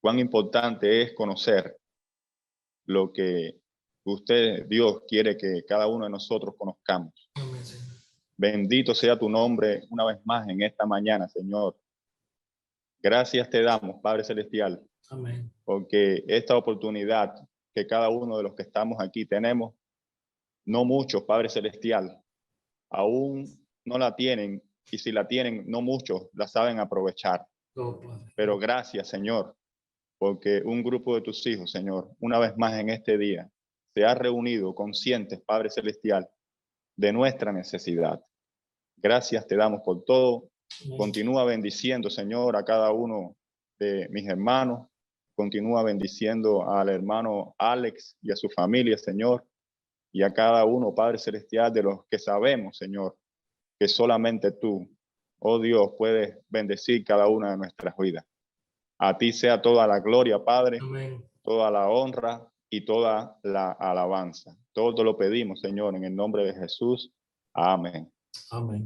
cuán importante es conocer lo que usted, Dios, quiere que cada uno de nosotros conozcamos. Amén, Señor. Bendito sea tu nombre una vez más en esta mañana, Señor. Gracias te damos, Padre Celestial, Amén. porque esta oportunidad que cada uno de los que estamos aquí tenemos, no muchos, Padre Celestial, aún no la tienen, y si la tienen, no muchos la saben aprovechar. Oh, Padre. Pero gracias, Señor, porque un grupo de tus hijos, Señor, una vez más en este día, se ha reunido conscientes, Padre Celestial, de nuestra necesidad. Gracias te damos por todo. Amén. Continúa bendiciendo, Señor, a cada uno de mis hermanos. Continúa bendiciendo al hermano Alex y a su familia, Señor. Y a cada uno, Padre Celestial, de los que sabemos, Señor, que solamente tú, oh Dios, puedes bendecir cada una de nuestras vidas. A ti sea toda la gloria, Padre, Amén. toda la honra y toda la alabanza. Todo lo pedimos, Señor, en el nombre de Jesús. Amén. Amén.